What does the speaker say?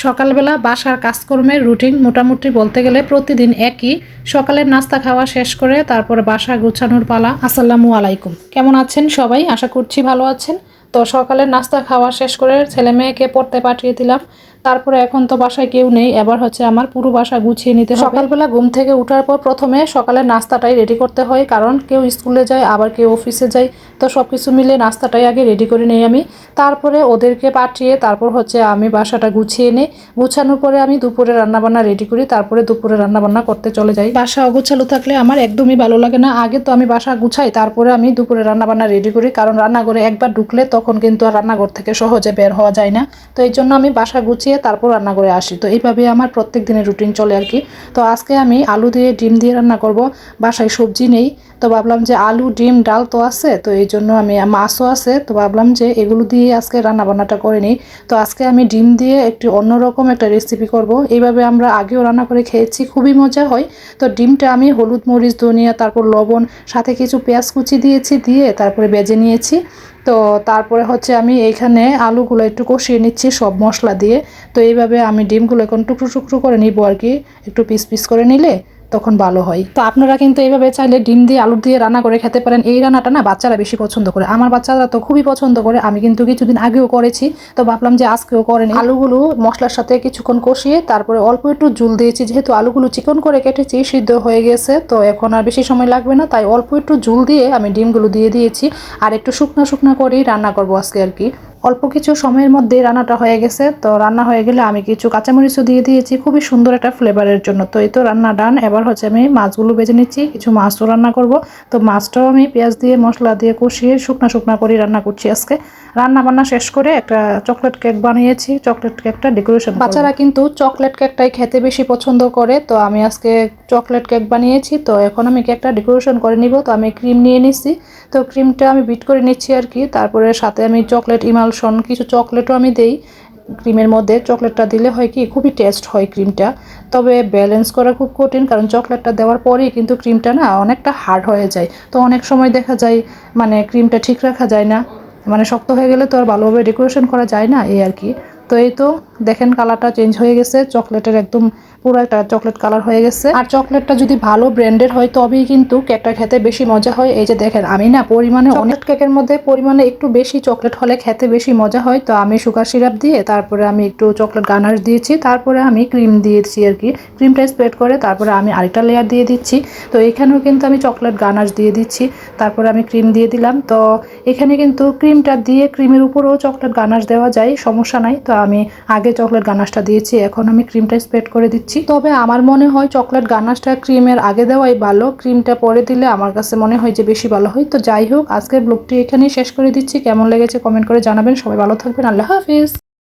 সকালবেলা বাসার কাজকর্মের রুটিন মোটামুটি বলতে গেলে প্রতিদিন একই। সকালের নাস্তা খাওয়া শেষ করে তারপরে বাসা গুছানোর পালা। আসসালামু আলাইকুম, কেমন আছেন সবাই? আশা করছি ভালো আছেন। তো সকালের নাস্তা খাওয়া শেষ করে ছেলে মেয়েকে পড়তে পাঠিয়ে দিলাম। তারপরে এখন তো বাসায় কেউ নেই, এবার হচ্ছে আমার পুরো বাসা গুছিয়ে নিতে হবে। সকালবেলা ঘুম থেকে ওঠার পর প্রথমে সকালের নাস্তাটাই রেডি করতে হয়, কারণ কেউ স্কুলে যায় আবার কেউ অফিসে যায়। তো সব কিছু মিলে নাস্তাটাই আগে রেডি করে নিই আমি। তারপরে ওদেরকে পাঠিয়ে তারপর হচ্ছে আমি বাসাটা গুছিয়ে নিই। গুছানোর পরে আমি দুপুরে রান্নাবান্না রেডি করি, তারপরে দুপুরে রান্নাবান্না করতে চলে যাই। বাসা অগোছালো থাকলে আমার একদমই ভালো লাগে না। আগে তো আমি বাসা গুছাই, তারপরে আমি দুপুরে রান্নাবান্না রেডি করি, কারণ রান্নাঘরে একবার ঢুকলে তখন কিন্তু আর রান্নাঘর থেকে সহজে বের হওয়া যায় না। তো এই জন্য আমি বাসা গুছিয়ে তারপর রান্নাঘরে আসি। তো এইভাবে আমার প্রত্যেক দিনের রুটিন চলে আর কি। তো আজকে আমি আলু দিয়ে ডিম দিয়ে রান্না করব। বাসায় সবজি নেই, তো ভাবলাম যে আলু ডিম ডাল তো আছে, তো এই জন্য আমি মাছও আছে, তো ভাবলাম যে এগুলো দিয়ে আজকে রান্না বান্নাটা করে নিই। তো আজকে আমি ডিম দিয়ে একটি অন্যরকম একটা রেসিপি করব। এইভাবে আমরা আগেও রান্না করে খেয়েছি, খুবই মজা হয়। তো ডিমটা আমি হলুদ মরিচ ধনিয়া তারপর লবণ সাথে কিছু পেঁয়াজ কুচি দিয়েছি, দিয়ে তারপরে ভেজে নিয়েছি। তো তারপরে হচ্ছে আমি এইখানে আলুগুলো একটু কষিয়ে নিচ্ছি সব মশলা দিয়ে। তো এইভাবে আমি ডিমগুলো এখন টুকরো টুকরো করে নিব আর কি, একটু পিস পিস করে নিলে তখন ভালো হয়। তো আপনারা কিন্তু এইভাবে চাইলে ডিম দিয়ে আলু দিয়ে রান্না করে খেতে পারেন। এই রান্নাটা না বাচ্চারা বেশি পছন্দ করে, আমার বাচ্চারা তো খুবই পছন্দ করে। আমি কিন্তু কিছুদিন আগেও করেছি, তো ভাবলাম যে আজকেও করে নিই। আলুগুলো মশলার সাথে কিছুক্ষণ কষিয়ে তারপরে অল্প একটু জল দিয়েছি, যেহেতু আলুগুলো চিকন করে কেটেছি সিদ্ধ হয়ে গেছে, তো এখন আর বেশি সময় লাগবে না, তাই অল্প একটু জল দিয়ে আমি ডিমগুলো দিয়ে দিয়েছি। আর একটু শুকনো শুকনো করেই রান্না করবো আজকে আর কি। অল্প কিছু সময়ের মধ্যে রান্নাটা হয়ে গেছে। তো রান্না হয়ে গেলে আমি কিছু কাঁচামরিচও দিয়ে দিয়েছি খুবই সুন্দর একটা ফ্লেভারের জন্য। তো এই তো রান্না ডান। এবার হচ্ছে আমি মাছগুলো ভেজে নিচ্ছি, কিছু মাছও রান্না করব। তো মাছটাও আমি পেঁয়াজ দিয়ে মশলা দিয়ে কষিয়ে শুকনা শুকনা করে রান্না করছি আজকে। রান্না বান্না শেষ করে একটা চকলেট কেক বানিয়েছি, চকলেট কেকটা ডেকোরেশন। বাচ্চারা কিন্তু চকলেট কেকটাই খেতে বেশি পছন্দ করে, তো আমি আজকে চকলেট কেক বানিয়েছি। তো এখন আমি কেকটা ডেকোরেশন করে নিব। তো আমি ক্রিম নিয়ে নিচ্ছি, তো ক্রিমটা আমি বিট করে নিচ্ছি আর কি। তারপরে সাথে আমি চকলেট ইমালশন কিছু চকলেটও আমি দেই ক্রিমের মধ্যে। চকলেটটা দিলে হয় কি খুবই টেস্ট হয় ক্রিমটা, তবে ব্যালেন্স করা খুব কঠিন, কারণ চকলেটটা দেওয়ার পরেই কিন্তু ক্রিমটা না অনেকটা হার্ড হয়ে যায়। তো অনেক সময় দেখা যায় মানে ক্রিমটা ঠিক রাখা যায় না, মানে শক্ত হয়ে গেলে তো আর ভালোভাবে ডেকোরেশন করা যায় না, এই আর কি। তো এই তো দেখেন কালারটা চেঞ্জ হয়ে গেছে, চকলেটের একদম পুরো একটা চকলেট কালার হয়ে গেছে। আর চকলেটটা যদি ভালো ব্র্যান্ডের হয় তবেই কিন্তু কেকটা খেতে বেশি মজা হয়। এই যে দেখেন আমি না পরিমাণে অনেক কেকের মধ্যে পরিমাণে একটু বেশি চকলেট হলে খেতে বেশি মজা হয়। তো আমি সুগার সিরাপ দিয়ে তারপরে আমি একটু চকলেট গানাশ দিয়েছি, তারপরে আমি ক্রিম দিয়েছি আর কি। ক্রিমটা স্প্রেড করে তারপরে আমি আরেকটা লেয়ার দিয়ে দিচ্ছি। তো এখানেও কিন্তু আমি চকলেট গানাশ দিয়ে দিচ্ছি, তারপরে আমি ক্রিম দিয়ে দিলাম। তো এখানে কিন্তু ক্রিমটা দিয়ে ক্রিমের উপরেও চকলেট গানাশ দেওয়া যায়, সমস্যা নাই। তো আমি আগে চকলেট গানাশটা দিয়েছি, এখন আমি ক্রিমটা স্প্রেড করে দিচ্ছি। তবে আমার মনে হয় চকলেট গানাশটা ক্রিমের আগে দেওয়াই ভালো, ক্রিমটা পরে দিলে আমার কাছে মনে হয় যে বেশি ভালো হয়। তো যাই হোক, আজকের ব্লগটি এখানেই শেষ করে দিচ্ছি। কেমন লেগেছে কমেন্ট করে জানাবেন। সবাই ভালো থাকবেন, আল্লাহ হাফিজ।